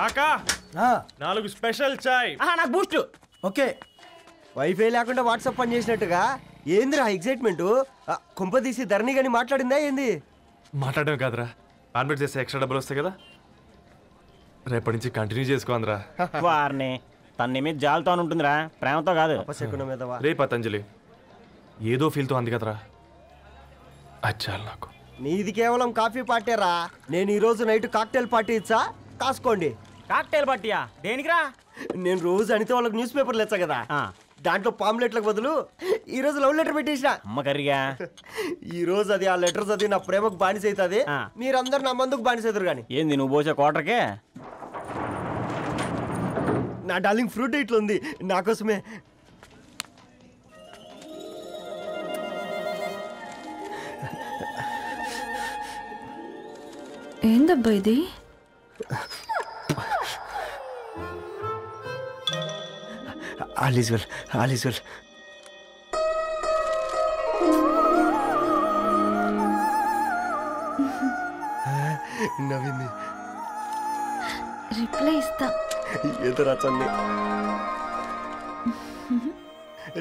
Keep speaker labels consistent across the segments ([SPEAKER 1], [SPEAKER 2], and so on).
[SPEAKER 1] కాకా 4 స్పెషల్ చాయ్.
[SPEAKER 2] నాకు Boost.
[SPEAKER 3] Okay. Wifi లేకుండా వాట్సాప్ పని చేసినట్టుగా ఏందిరా ఎక్సైట్మెంట్? కుంప తీసి ధరణి గాని మాట్లాడిందా ఏంది?
[SPEAKER 1] మాట్లాడమే కాదురా, కాన్వర్ట్ చేస్తే ఎక్స్ట్రా డబ్బులు వస్తాయి కదా, రేపటి నుంచి కంటిన్యూ చేసుకోందిరా.
[SPEAKER 2] వారిని తన మీద జాలతో ఉంటుందిరా, ప్రేమతో కాదు.
[SPEAKER 1] రే పతంజలి, ఏదో ఫీల్తో అంది కదరా, అచ్చాలి నాకు.
[SPEAKER 3] నీది కేవలం కాఫీ పార్టీరా. నేను ఈ రోజు నైట్ కాక్టైల్ పార్టీ ఇచ్చా, కాసుకోండి.
[SPEAKER 2] కాక్టైల్ పార్టీయా? దేనికిరా?
[SPEAKER 3] నేను రోజు అనితే వాళ్ళకి న్యూస్ పేపర్లు ఇచ్చా కదా, దాంట్లో పాంప్లెట్లకు బదులు ఈ రోజు లవ్ లెటర్ పెట్టేసిన.
[SPEAKER 2] అమ్మ కర్రీగా
[SPEAKER 3] ఈ రోజు అది ఆ లెటర్ చదివి నా ప్రేమకు బానిస అవుతుంది, మీరందరు నా మందుకు బానిస అవుతారు. కానీ
[SPEAKER 2] ఏంది నువ్వు పోసే క్వార్టర్కే?
[SPEAKER 3] నా డార్లింగ్ ఫ్రూట్ ఇట్లా ఉంది నా కోసమే.
[SPEAKER 4] ఏందబ్బా ఇది?
[SPEAKER 3] All is well, all is well. నవ్వింది.
[SPEAKER 4] రిప్లై ఇస్తా.
[SPEAKER 3] ఏదో రాచండి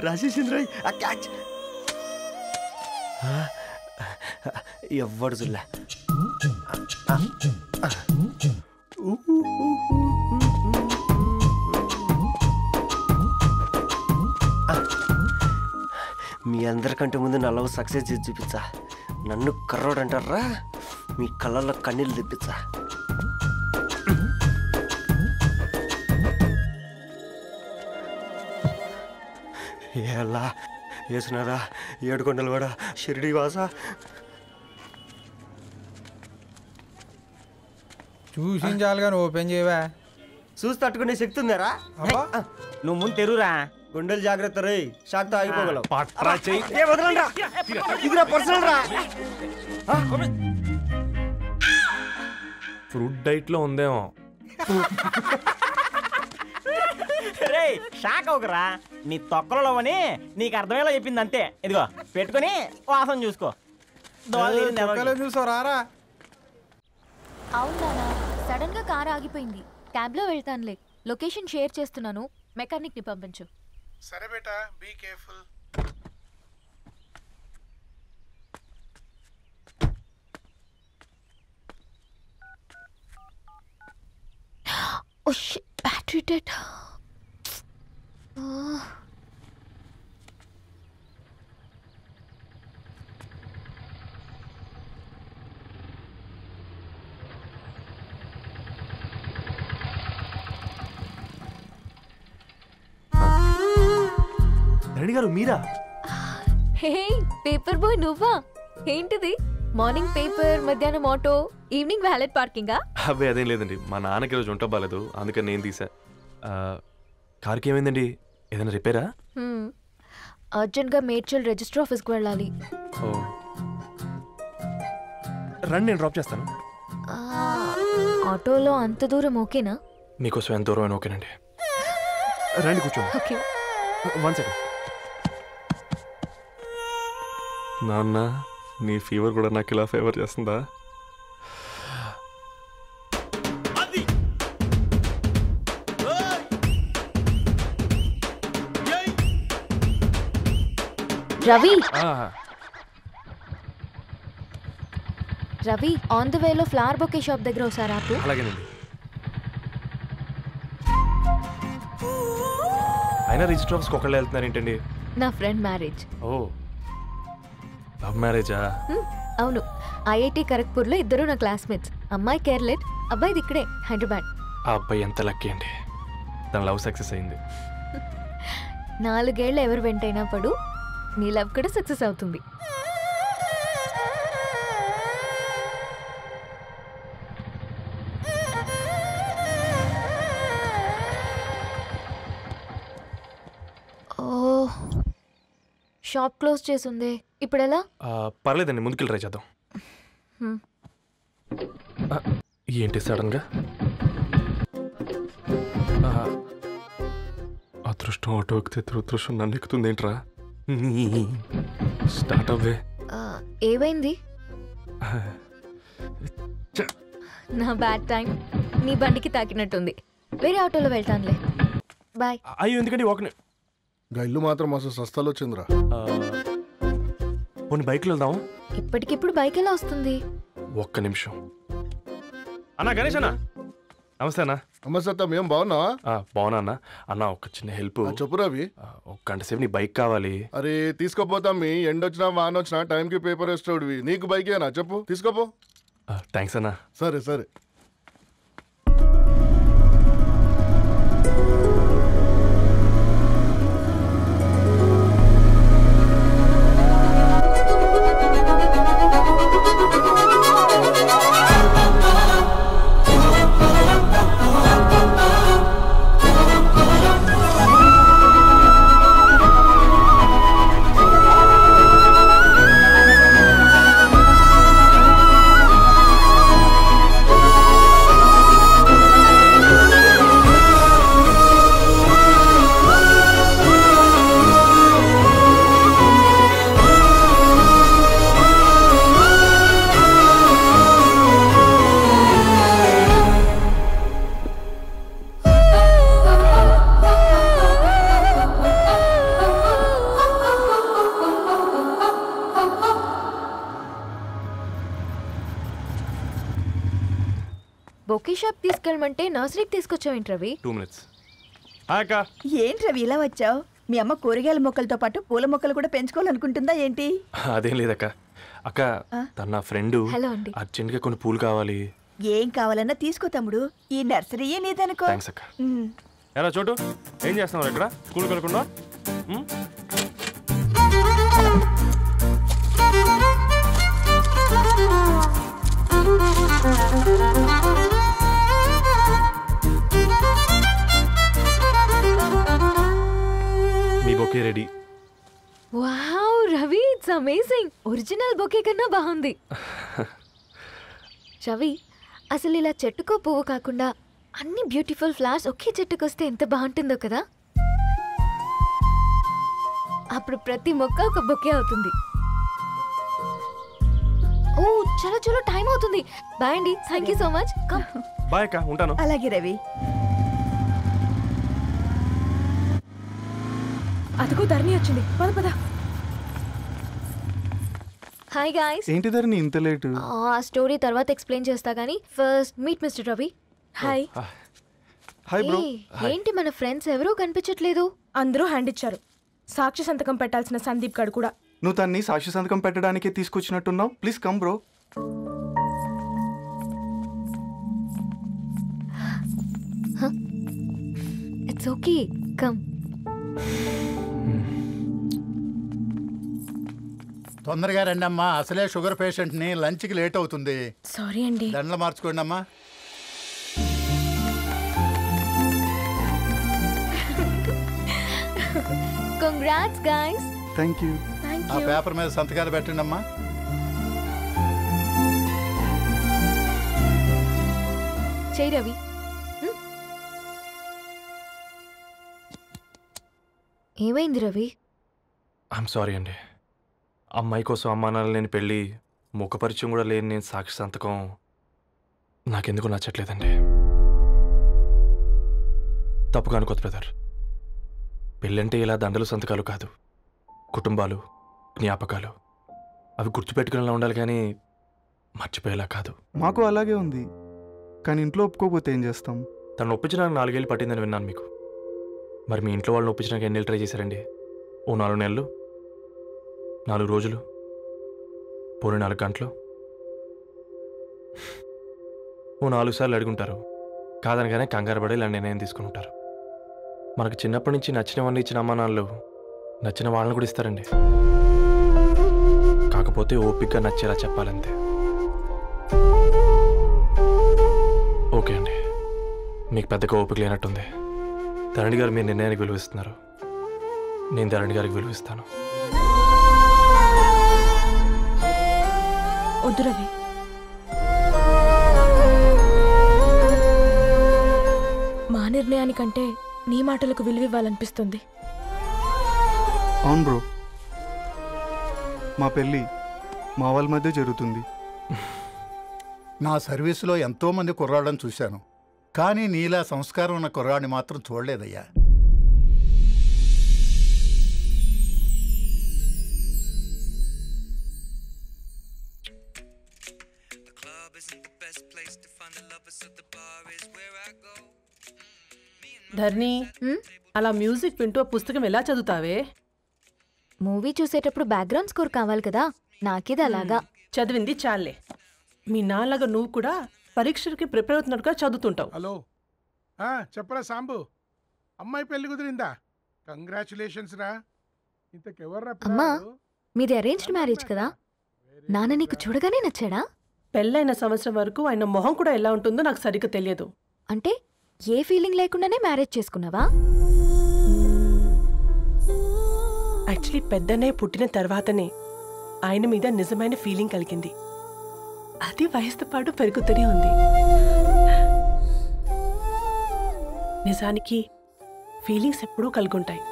[SPEAKER 3] రాజేసింద్ర క్యాచ్. ఎవ్వడు జుల్లా. మీ అందరికంటే ముందు నా లవ్ సక్సెస్ చేసి చూపించా. నన్ను కర్రోడు అంటారా, మీ కళ్ళల్లో కన్నీళ్ళు తెప్పించా. ఎలా వేసినారా ఏడుకొండలు కూడా షిరిడి వాస.
[SPEAKER 5] చూసించాలుగా ఓపెన్ చేయవా?
[SPEAKER 3] చూసి తట్టుకునే శక్తి ఉందారా?
[SPEAKER 2] నువ్వు ముందు తెరురా.
[SPEAKER 3] గుండెలు జాగ్రత్త రే, షాక్తో ఆగిపోగలవు.
[SPEAKER 1] ఫ్రూట్ డైట్ లో ఉందేమో.
[SPEAKER 2] రే షాక్ అవుకరా, నీ తొక్కలలో అని నీకు అర్థమయ్యేలా చెప్పింది అంతే. ఇదిగో పెట్టుకుని వాసన చూసుకో.
[SPEAKER 5] చూసారా?
[SPEAKER 4] అవునా, సడన్ గా కార్ ఆగిపోయింది. క్యాబ్ లో వెళ్తానులే. లొకేషన్ షేర్ చేస్తున్నాను, మెకానిక్ ని పంపించు.
[SPEAKER 5] సరే బేటా, be careful.
[SPEAKER 4] Oh shit, battery dead.
[SPEAKER 1] Dharani గారు మీరా?
[SPEAKER 4] హే పేపర్ బాయ్, నువ్వా? ఏంటిది? మార్నింగ్ పేపర్, మధ్యాహ్నం ఆటో, ఈవినింగ్ వ్యాలెట్ పార్కింగా?
[SPEAKER 1] అబ్బాయి అదేం లేదండి, మా నాన్నకి రోజు ఉంట బాలేదు, అందుకని నేను తీసా. కార్కి ఏమైందండి? ఏదైనా రిపేరా?
[SPEAKER 4] అర్జెంట్గా మేడ్చల్ రిజిస్టర్ ఆఫీస్కి వెళ్ళాలి.
[SPEAKER 1] రండి, నేను డ్రాప్ చేస్తాను.
[SPEAKER 4] ఆటోలో అంత దూరం ఓకేనా?
[SPEAKER 1] మీకోసం ఎంత దూరం అయినా ఓకేనండి. రండి కూర్చోండి.
[SPEAKER 4] ఓకే.
[SPEAKER 1] 1 సెకండ్. నాన్న, నీ ఫీవర్ కూడా నాకు ఇలా ఫేవర్ చేస్తుందా?
[SPEAKER 4] రవి, రవి ఆన్ ద వేలో ఫ్లవర్ బొకే షాప్ దగ్గర ఒకసారి ఆపు.
[SPEAKER 1] అలాగేనండి. అయినా రిజిస్టర్ ఆఫీస్కి ఒకళ్ళు వెళ్తున్నారు ఏంటండి?
[SPEAKER 4] నా ఫ్రెండ్ మ్యారేజ్.
[SPEAKER 1] ఓ, లవ్ మ్యారేజా?
[SPEAKER 4] అవును, ఐఐటి ఖరగ్పూర్లో ఇద్దరు నా క్లాస్మేట్స్. అమ్మాయి కేర్లెట్, అబ్బాయిది ఇక్కడే హైదరాబాద్.
[SPEAKER 1] ఆ అబ్బాయి ఎంత లక్కీ అండి, తన లవ్ సక్సెస్ అయింది.
[SPEAKER 4] 4 ఏళ్ళు ఎవరు వెంటైనా పడు, నీ లవ్ కూడా సక్సెస్ అవుతుంది. ఓ, షాప్ క్లోజ్ చేసింది, ఇప్పుడు ఎలా?
[SPEAKER 1] పర్లేదండి, ముందుకెళ్ళి ట్రై చేద్దాం. ఏంటి సడన్గా? అదృష్టం ఆటో ఎక్కితే దురదృష్టం నన్ను ఎక్కుతుంది ఏంట్రా? స్టార్ట్ అవ్వే.
[SPEAKER 4] ఏమైంది? నా బ్యాడ్ టైం నీ బండికి తాకినట్టుంది. వేరే ఆటోలో వెళ్తానులే. బాయ్.
[SPEAKER 1] అయ్యో ఎందుకండి ఒక
[SPEAKER 6] గా ఇల్లు మాత్రం అసలు సస్తాలో వచ్చిందిరా.
[SPEAKER 1] పోనీ బైక్లో వెళ్దాం.
[SPEAKER 4] ఇప్పటికిప్పుడు బైక్ ఎలా వస్తుంది?
[SPEAKER 1] ఒక్క నిమిషం. అన్నా గణేష్ అన్న నమస్తే అన్న.
[SPEAKER 6] నమస్తే ఏం బాగున్నావా?
[SPEAKER 1] బాగున్నా అన్న. అన్న ఒక చిన్న హెల్ప్.
[SPEAKER 6] చెప్పు రవి.
[SPEAKER 1] ఒక గంట సేపు నీ బైక్ కావాలి.
[SPEAKER 6] అరే తీసుకోపోతాం. మీ ఎండొచ్చినా వాన వచ్చినా టైంకి పేపర్ వేస్తాడువి. నీకు బైకేనా చెప్పు తీసుకోపో.
[SPEAKER 1] థ్యాంక్స్ అన్న.
[SPEAKER 6] సరే సరే.
[SPEAKER 4] బొకే షాప్ తీసుకెళ్ళమంటే నర్సరీకి తీసుకొచ్చావేంటి రవి?
[SPEAKER 1] 2 minutes. అక్క
[SPEAKER 7] ఏంటి రవి ఇలా వచ్చావు? మీ అమ్మ కూరగాయల మొక్కలతో పాటు పూల మొక్కలు కూడా పెంచుకోవాలనుకుంటుందా ఏంటి?
[SPEAKER 1] అదేం లేదక్క. అక్క తన నా ఫ్రెండ్
[SPEAKER 4] హలో అండి.
[SPEAKER 1] అర్జెంట్గా కొన్ని పూలు కావాలి.
[SPEAKER 7] ఏం కావాలన్నా తీసుకో తమ్ముడు. ఈ నర్సరీయే నీదనుకో.
[SPEAKER 1] థ్యాంక్స్ అక్క. ఎలా చోటు ఏం చేస్తున్నావు ఇక్కడ స్కూల్కి వెళ్ళకుండా? మీ bouquet ready.
[SPEAKER 4] Wow Ravi, it's amazing. Original bouquet కన్నా బాగుంది. రవి, అసలు ఇలా చెట్టుకో పువ్వు కాకుండా అన్ని బ్యూటిఫుల్ ఫ్లవర్స్ ఒకే చెట్టుకు వస్తే ఎంత బాగుంటుందో కదా. అప్పుడు ప్రతి మొక్క ఒక బొకే అవుతుంది. ఓ చలో చలో, టైం అవుతుంది. బాయ్ అండి. Thank you so much.
[SPEAKER 1] Bye అక్క, ఉంటాను.
[SPEAKER 7] అలాగే రవి.
[SPEAKER 8] అదిగో ధరణి వచ్చింది. పద పద.
[SPEAKER 4] Hi guys.
[SPEAKER 9] ఏంటి ధరణి ఇంత లేటు?
[SPEAKER 4] ఆ స్టోరీ తర్వాత ఎక్స్ప్లెయిన్ చేస్తా గానీ first meet mister Ravi.
[SPEAKER 8] Hi.
[SPEAKER 9] Hi bro.
[SPEAKER 4] ఏంటి మన ఫ్రెండ్స్ ఎవరూ కనిపించట్లేదు?
[SPEAKER 8] అందరూ హ్యాండ్ ఇచ్చారు. సాక్షి సంతకం పెట్టాల్సిన సందీప్ గడు కూడా.
[SPEAKER 9] నువ్వు తన్ని సాక్షి సంతకం పెట్టడానికే తీసుకొచ్చినట్టున్నావు. Please come bro.
[SPEAKER 4] It's okay, come.
[SPEAKER 10] తొందరగా రండి అమ్మా, అసలే షుగర్ పేషెంట్ ని, లంచ్ కి లేట్ అవుతుంది.
[SPEAKER 8] సారీ అండి.
[SPEAKER 10] దండలు మార్చుకోండి అమ్మా.
[SPEAKER 4] Congrats guys.
[SPEAKER 9] Thank you.
[SPEAKER 10] ఆ పేపర్ మీద సంతకాలు పెట్టండి అమ్మా.
[SPEAKER 4] చేయి రవి. ఏమైంది రవి?
[SPEAKER 1] ఐఎమ్ సారీ అండి. అమ్మాయి కోసం అమ్మానాలు లేని పెళ్ళి, ముఖపరిచయం కూడా లేని నేను సాక్షి సంతకం నాకెందుకు నచ్చట్లేదండి. తప్పుగా అనుకోదు బ్రదర్. పెళ్ళంటే ఇలా దండలు సంతకాలు కాదు, కుటుంబాలు, జ్ఞాపకాలు. అవి గుర్తుపెట్టుకునేలా ఉండాలి కానీ మర్చిపోయేలా కాదు.
[SPEAKER 9] మాకు అలాగే ఉంది, కానీ ఇంట్లో ఒప్పుకోకపోతే ఏం చేస్తాం?
[SPEAKER 1] తను ఒప్పించడానికి 4 ఏళ్ళు పట్టిందని విన్నాను మీకు. మరి మీ ఇంట్లో వాళ్ళని ఒప్పించడానికి ఎన్ని ఏళ్ళు ట్రై చేశారండి? ఓ 4 నెలలు, 4 రోజులు, పోనీ 4 గంటలు, ఓ 4 సార్లు అడుగుంటారు. కాదనగానే కంగారు పడి ఇలా నిర్ణయం తీసుకుని ఉంటారు. మనకు చిన్నప్పటి నుంచి నచ్చినవన్నీ ఇచ్చిన అమ్మానాళ్ళు నచ్చిన వాళ్ళని కూడా ఇస్తారండి. కాకపోతే ఓపికగా నచ్చేలా చెప్పాలంతే. ఓకే అండి, మీకు పెద్దగా ఓపిక లేనట్టుంది. ధరణి గారు మీ నిర్ణయానికి విలువిస్తున్నారు, నేను ధరణి గారికి విలువిస్తాను.
[SPEAKER 8] వద్దు రవి. మా నిర్ణయానికంటే నీ మాటలకు విలువివ్వాలనిపిస్తుంది.
[SPEAKER 9] అవును బ్రో, మా పెళ్ళి మా వాళ్ళ మధ్య జరుగుతుంది.
[SPEAKER 10] నా సర్వీసులో ఎంతోమంది కుర్రాళ్ళని చూశాను, కానీ నీలా సంస్కారం ఉన్న కుర్రాడిని మాత్రం చూడలేదయ్యా.
[SPEAKER 11] ధర్ని, అలా మ్యూజిక్ వింటూ పుస్తకం ఎలా చదువుతావే?
[SPEAKER 4] మూవీ చూసేటప్పుడు బ్యాక్గ్రౌండ్ స్కోర్ కావాలి కదా, నాకిది అలాగా.
[SPEAKER 11] చదివింది చాలే. మీ నాన్నగా నువ్వు కూడా పరీక్షలకి ప్రిపేర్ అవుతున్నట్టుగా చదువుతుంటావు.
[SPEAKER 5] హలో, చెప్పరా సాంబు, అమ్మాయి పెళ్లి కుదిరిందా? కంగ్రాచులేషన్స్ రా. ఇంతకెవర్రా?
[SPEAKER 4] అమ్మా, మీది అరేంజ్డ్ మ్యారేజ్ కదా, నాన్న నీకు చూడగానే నచ్చాడా?
[SPEAKER 11] పెళ్ళైన సంవత్సరం వరకు ఆయన మొహం కూడా ఎలా ఉంటుందో నాకు సరిగ్గా తెలియదు.
[SPEAKER 4] అంటే ఏ ఫీలింగ్ లేకుండానే మ్యారేజ్ చేసుకున్నావా?
[SPEAKER 11] యాక్చువల్లీ పెద్దనే పుట్టిన తర్వాతనే ఆయన మీద నిజమైన ఫీలింగ్ కలిగింది. అది వయసుతో పాటు పెరుగుతూనే ఉంది. నిజానికి ఫీలింగ్స్ ఎప్పుడూ కలుగుంటాయి.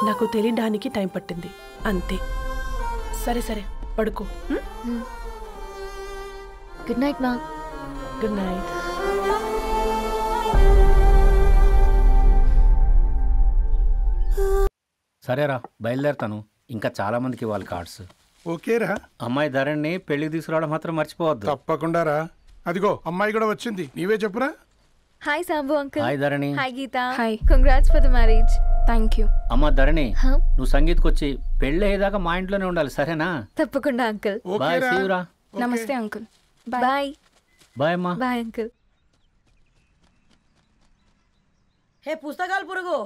[SPEAKER 11] నాకు తెలియడానికి టైం పట్టింది అంతే. సరే సరే, పడుకో.
[SPEAKER 4] గుడ్ నైట్ మా.
[SPEAKER 11] Good night.
[SPEAKER 12] సరేరా, బయలుదేరుతాను. ఇంకా చాలా మందికి ఇవ్వాలి కార్డ్స్.
[SPEAKER 5] ఓకేరా.
[SPEAKER 12] అమ్మాయి ధరణి పెళ్లికి తీసుకురావడం మాత్రం మర్చిపోవద్దు.
[SPEAKER 5] తప్పకుండా రా. అదిగో అమ్మాయి కూడా వచ్చింది, నీవే చెప్పురా.
[SPEAKER 4] Hi Sambu uncle.
[SPEAKER 12] Hi Dharani.
[SPEAKER 4] Hi Geetha. Hi. Congrats for the marriage.
[SPEAKER 8] Thank you.
[SPEAKER 12] అమ్మ ధరణి, నువ్వు సంగీత్కి వచ్చి పెళ్ళి అయ్యేదాకా మా ఇంట్లోనే ఉండాలి, సరేనా?
[SPEAKER 4] తప్పకుండా అంకుల్.
[SPEAKER 12] బాయ్. సీవురా.
[SPEAKER 8] నమస్తే అంకుల్.
[SPEAKER 4] బాయ్.
[SPEAKER 12] బాయ్ అమ్మా.
[SPEAKER 4] Bye uncle.
[SPEAKER 13] హే పుస్తకాలు పురుగు,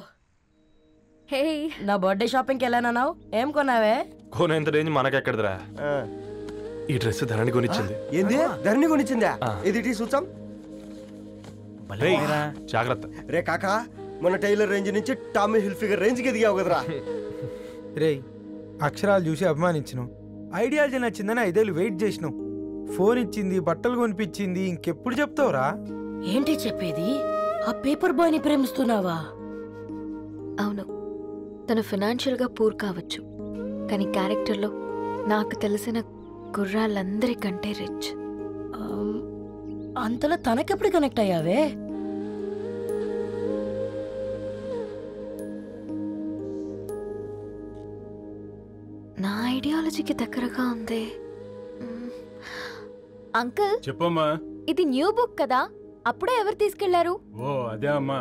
[SPEAKER 4] హే
[SPEAKER 13] నా బర్త్డే షాపింగ్కి వెళ్ళానన్నావు, ఏం కొన్నావే?
[SPEAKER 1] కొనేంత రేంజ్ మనకెక్కడదిరా. ఈ డ్రెస్ ధరణి కొనిచ్చింది.
[SPEAKER 3] ఏంది? ధరణి కొనిచ్చిందా? ఇది చూసాం.
[SPEAKER 1] జాగ్రత్త
[SPEAKER 3] రే కాకా, మన టైలర్ రేంజ్ నుంచి టామీ హిల్ఫిగర్ రేంజ్కి ఎదిగావు కదరా.
[SPEAKER 5] రే, అక్షరాలు చూసి అభిమానించను, ఐడియాలజీ నచ్చిందని 5 ఏళ్ళు వెయిట్ చేసినావు. ఫోన్ ఇచ్చింది, బట్టలు కొనిపించింది, ఇంకెప్పుడు చెప్తావురా?
[SPEAKER 13] ఏంటి చెప్పేది? ఆ పేపర్ బాయ్ని ప్రేమిస్తున్నావా?
[SPEAKER 4] అవును, తను ఫినాన్షియల్గా పూర్ కావచ్చు, కానీ క్యారెక్టర్లో నాకు తెలిసిన కుర్రాళ్ళందరికంటే రిచ్.
[SPEAKER 13] అంతలో తనకెప్పుడు కనెక్ట్ అయ్యావే?
[SPEAKER 4] నా ఐడియాలజీకి దగ్గరగా ఉంది. అంకుల్
[SPEAKER 14] చెప్పమ్మా.
[SPEAKER 4] ఇది న్యూ బుక్ కదా, అప్పుడే ఎవరు తీసుకెళ్లారు?
[SPEAKER 14] ఓ అదే అమ్మా,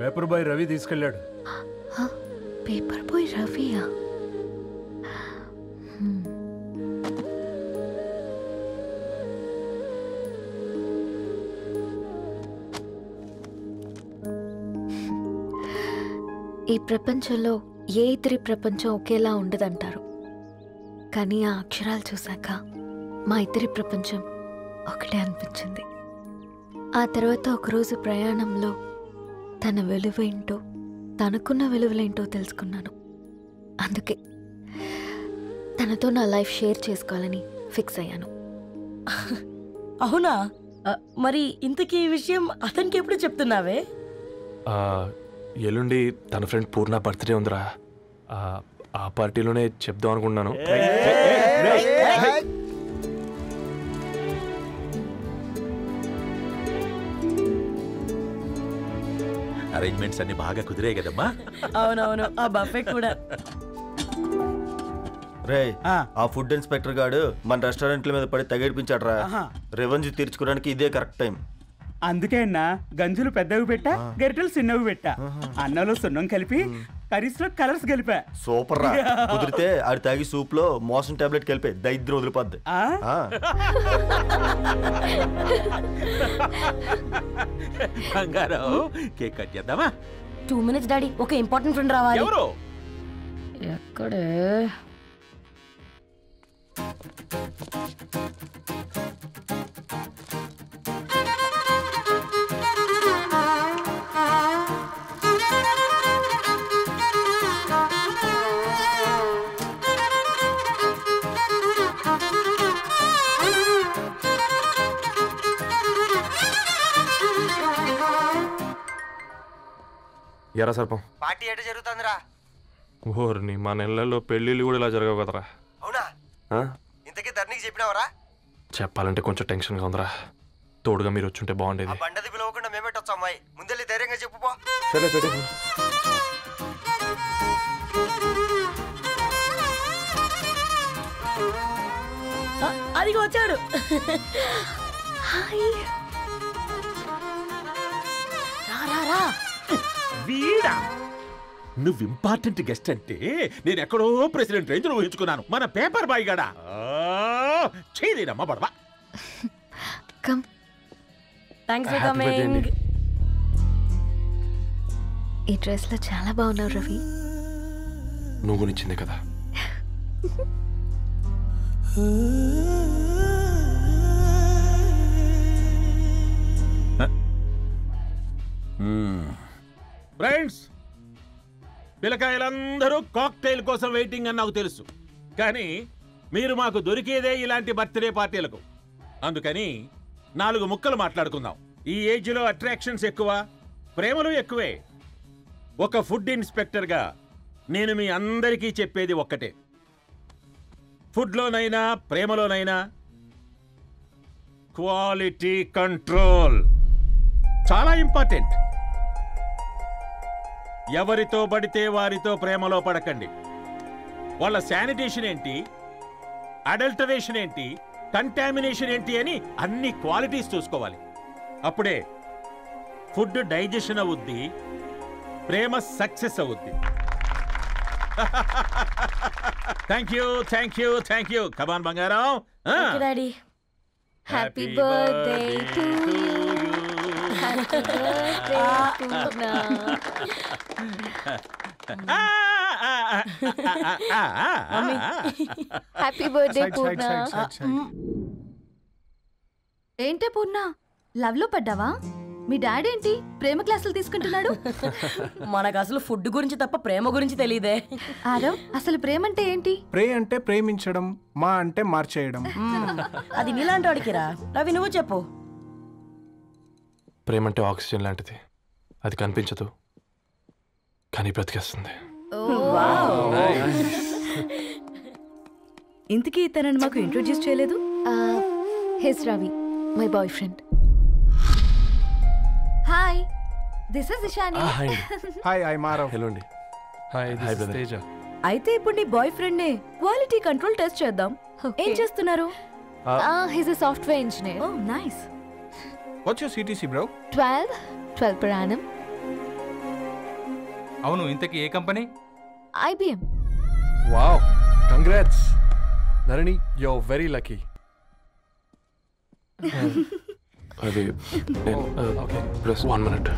[SPEAKER 14] పేపర్ బాయ్ రవి తీసుకెళ్ళాడు.
[SPEAKER 4] పేపర్ బాయ్ రవియా? ఈ ప్రపంచంలో ఏ ఇద్దరి ప్రపంచం ఒకేలా ఉండదంటారు, కానీ ఆ అక్షరాలు చూశాక మా ఇద్దరి ప్రపంచం ఒకటే అనిపించింది. ఆ తర్వాత ఒకరోజు ప్రయాణంలో తన విలువేంటో, తనకున్న విలువలేంటో తెలుసుకున్నాను. అందుకే తనతో నా లైఫ్ షేర్ చేసుకోవాలని ఫిక్స్ అయ్యాను.
[SPEAKER 13] అవునా? మరి ఇంతకీ ఈ విషయం అతనికి ఎప్పుడు చెప్తున్నావే?
[SPEAKER 1] ఎల్లుండి తన ఫ్రెండ్ పూర్ణ బర్త్డే ఉందిరా, ఆ పార్టీలోనే చెప్దాం అనుకున్నాను.
[SPEAKER 15] అరేంజ్మెంట్స్ అన్ని బాగా కుదిరే కదమ్మా?
[SPEAKER 13] అవునవును, ఆ బఫే కూడా.
[SPEAKER 3] రే, ఆ ఫుడ్ ఇన్స్పెక్టర్ గాడు మన రెస్టారెంట్ల మీద పడి తగేడిపించాడు రా. రెవెన్యూ తీర్చుకోవడానికి ఇదే కరెక్ట్ టైం.
[SPEAKER 16] అందుకే అన్న గంజులు పెద్దవి పెట్టా, గరిటెలు చిన్నవి పెట్టా. అన్నంలో సున్నం కలిపి కర్రీస్ లో కలర్స్ కలిపా.
[SPEAKER 3] సూపర్ రా. కుదిరితే ఆడి తాగి సూప్ లో మోషన్ టాబ్లెట్ కలిపే దరిద్రం వదిలిపోద్ది.
[SPEAKER 15] కేక్ కట్ చేద్దామా?
[SPEAKER 13] 2 minutes డాడీ, ఒక ఇంపార్టెంట్ ఫ్రెండ్ రావాలి.
[SPEAKER 15] ఎవరు?
[SPEAKER 13] ఎక్కడే?
[SPEAKER 1] ఎరా సర్పం,
[SPEAKER 3] పార్టీ ఎట జరుగుతుందిరా?
[SPEAKER 1] ఓర్ని మా నెలల్లో పెళ్ళిళ్ళు కూడా ఇలా జరగవు కదరా.
[SPEAKER 3] అవునా? ఇంతకీ ధరణికి చెప్పినావరా?
[SPEAKER 1] చెప్పాలంటే కొంచెం టెన్షన్గా ఉందిరా. తోడుగా మీరు వచ్చుంటే బాగుండేది.
[SPEAKER 3] బండది పిలవకుండా మేమెట్టొచ్చు అమ్మాయి, ముందెళ్ళి ధైర్యంగా చెప్పుపో.
[SPEAKER 1] సరే పెట్టే.
[SPEAKER 13] అదిగో వచ్చాడు.
[SPEAKER 15] వీడా నువ్వు ఇంపార్టెంట్ గెస్ట్ అంటే నేను ఎక్కడో ప్రెసిడెంట్ రేంజ్ ఊహించుకున్నాను. మన పేపర్ బాయ్ గడా చేయలేనమ్మా బడవా.
[SPEAKER 13] Thanks for coming.
[SPEAKER 4] ఈ డ్రెస్ లో చాలా బాగున్నావు రవి.
[SPEAKER 1] నువ్వు నిచ్చింది కదా.
[SPEAKER 15] ఫ్రెండ్స్, పిల్లకాయలందరూ కాక్టైల్ కోసం వెయిటింగ్ అని నాకు తెలుసు. కానీ మీరు మాకు దొరికేదే ఇలాంటి బర్త్డే పార్టీలకు. అందుకని 4 ముక్కలు మాట్లాడుకుందాం. ఈ ఏజ్లో అట్రాక్షన్స్ ఎక్కువ, ప్రేమలు ఎక్కువే. ఒక ఫుడ్ ఇన్స్పెక్టర్గా నేను మీ అందరికీ చెప్పేది ఒక్కటే. ఫుడ్లోనైనా ప్రేమలోనైనా క్వాలిటీ కంట్రోల్ చాలా ఇంపార్టెంట్. ఎవరితో పడితే వారితో ప్రేమలో పడకండి. వాళ్ళ శానిటేషన్ ఏంటి, అడల్టరేషన్ ఏంటి, కంటామినేషన్ ఏంటి అని అన్ని క్వాలిటీస్ చూసుకోవాలి. అప్పుడే ఫుడ్ డైజెషన్ అవుద్ది, ప్రేమ సక్సెస్ అవుద్ది. Thank you, thank you, thank you. Come on బంగారం.
[SPEAKER 13] Daddy,
[SPEAKER 4] happy birthday to you. Happy birthday Purna. Happy birthday Purna.
[SPEAKER 7] ఏంటే పూర్ణ, లవ్ లో పడ్డావా? మీ డాడీ ఏంటి ప్రేమ క్లాసులు తీసుకుంటున్నాడు?
[SPEAKER 13] మనకు అసలు ఫుడ్ గురించి తప్ప ప్రేమ గురించి తెలియదే.
[SPEAKER 7] ఆరవ్, అసలు ప్రేమ అంటే ఏంటి?
[SPEAKER 17] ప్రే అంటే ప్రేమించడం, మా అంటే మార్చేయడం.
[SPEAKER 13] అది నీలాంటి వాడికిరా. రవి, నువ్వు చెప్పు.
[SPEAKER 1] ప్రేమ అంటే ఆక్సిజన్ లాంటిది. అది కనిపించదు కానీ బ్రతికేస్తుంది.
[SPEAKER 7] ఇంతకీ తనని మాకు ఇంట్రొడ్యూస్ చేయలేదు.
[SPEAKER 4] He's Ravi, my boyfriend.
[SPEAKER 7] Hi, this is Ishani.
[SPEAKER 17] Hi, I Maarav.
[SPEAKER 1] Hello అండి. Hi, this is Teja.
[SPEAKER 7] అయితే ఇప్పుడు నీ బాయ్ ఫ్రెండ్ నే క్వాలిటీ కంట్రోల్ టెస్ట్ చేద్దాం. ఏం చేస్తున్నారు?
[SPEAKER 4] He's a software engineer.
[SPEAKER 7] Oh nice.
[SPEAKER 17] What's your CTC bro?
[SPEAKER 4] 12 per annum.
[SPEAKER 18] అవును, ఇంతకీ ఏ company?
[SPEAKER 4] IBM.
[SPEAKER 1] Wow, congrats Dharani, you are very lucky. అది ఓకే, ప్లస్ 1 minute.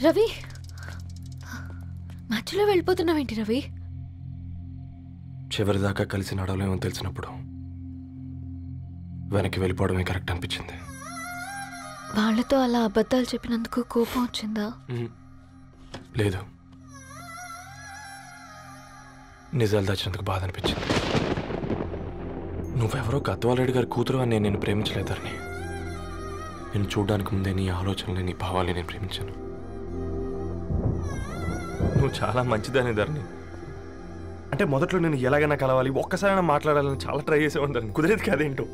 [SPEAKER 4] రవి, మధ్యలో వెళ్ళిపోతున్నావేంటి రవి?
[SPEAKER 1] చివరిదాకా కలిసి నడవలేమో తెలిసినప్పుడు వెనక్కి వెళ్ళిపోవడమే కరెక్ట్ అనిపించింది.
[SPEAKER 4] వాళ్ళతో అలా అబద్ధాలు చెప్పినందుకు కోపం వచ్చిందా?
[SPEAKER 1] లేదు, నిజాలు దాచినందుకు బాధ అనిపించింది. నువ్వెవరో గద్వాలరెడ్డి గారి కూతురు అని నేను ప్రేమించలేదని. నేను చూడడానికి ముందే నీ ఆలోచనలు, నీ భావాలు నేను ప్రేమించాను. నువ్వు చాలా మంచిదనే ధరణి. అంటే మొదట్లో నేను ఎలాగైనా కలవాలి, ఒక్కసారైనా మాట్లాడాలని చాలా ట్రై చేసేవాడిని ధరణి. కుదిరేది కాదేంటో.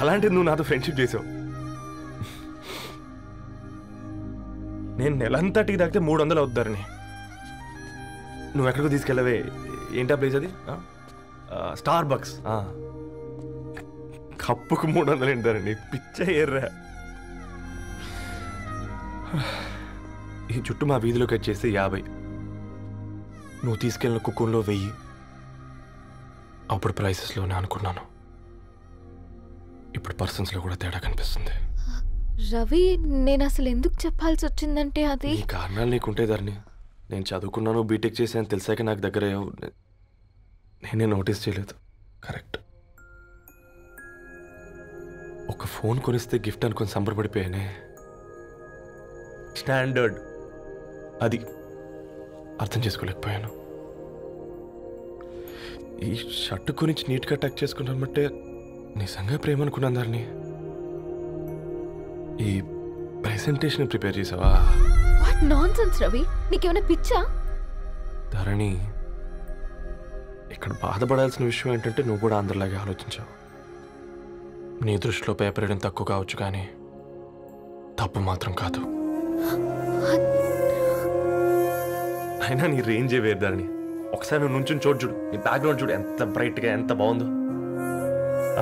[SPEAKER 1] అలాంటిది నువ్వు నాతో ఫ్రెండ్షిప్ చేసావు. నేను నెలంతటికి తాకితే 300 అవుతుంది ధరణి. నువ్వు ఎక్కడికో తీసుకెళ్ళవే, ఏంటా ప్లేస్ అది? Star bucks. కప్పుకు 300 ఏంటి ధరణి, పిచ్చ ఎర్రా. ఈ చుట్టూ మా వీధిలో కట్ చేస్తే 50. నువ్వు తీసుకెళ్ళిన కుక్కన్లో 1000. అప్పుడు ప్రైసెస్లోనే అనుకున్నాను, ఇప్పుడు పర్సన్స్లో కూడా తేడా కనిపిస్తుంది.
[SPEAKER 4] రవి, నేను అసలు ఎందుకు చెప్పాల్సి వచ్చిందంటే అది
[SPEAKER 1] ఈ కారణాలు నీకుంటే ధరణి. నేను చదువుకున్నాను, బీటెక్ చేశాను తెలిసాక నాకు దగ్గర నేనే నోటీస్ చేయలేదు. కరెక్ట్. ఫోన్ కొనిస్తే గిఫ్ట్ అనుకొని సంబరపడిపోయానే. స్టాండర్డ్ అది అర్థం చేసుకోలేకపోయాను. ఈ షర్ట్ గురించి నీట్గా టచ్ చేసుకున్నామంటే నిజంగా ప్రేమ అనుకున్నాను దాన్ని. ఈ ప్రెజెంటేషన్ ప్రిపేర్ చేసావా?
[SPEAKER 4] వాట్ నాన్సెన్స్ రవి, నీకేమైనా పిచ్చా?
[SPEAKER 1] ధరణి, ఇక్కడ బాధపడాల్సిన విషయం ఏంటంటే నువ్వు కూడా అందరిలాగే ఆలోచించావు. నీ దృష్టిలో పేపర్ వేయడం తక్కువ కావచ్చు, కానీ తప్పు మాత్రం కాదు. అయినా నీ రేంజే వేరు ధరణి. ఒకసారి నువ్వు నుంచుని చోటు చూడు, నీ బ్యాక్గ్రౌండ్ చూడు, ఎంత బ్రైట్గా ఎంత బాగుందో.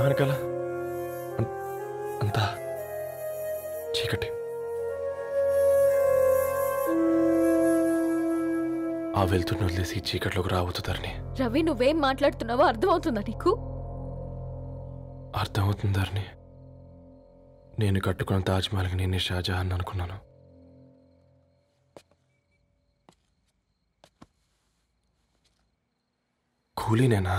[SPEAKER 1] వెనకాల అంతా చీకటి. ఆ వెళ్తున్న వదిలేసి ఈ చీకట్లోకి రావుతుందని.
[SPEAKER 4] రవి, నువ్వేం మాట్లాడుతున్నావో అర్థమవుతుందా నీకు?
[SPEAKER 1] అర్థమవుతుందని. నేను కట్టుకున్న తాజ్మహల్కి నేనే షాజహాన్ అనుకున్నాను. కూలీనేనా?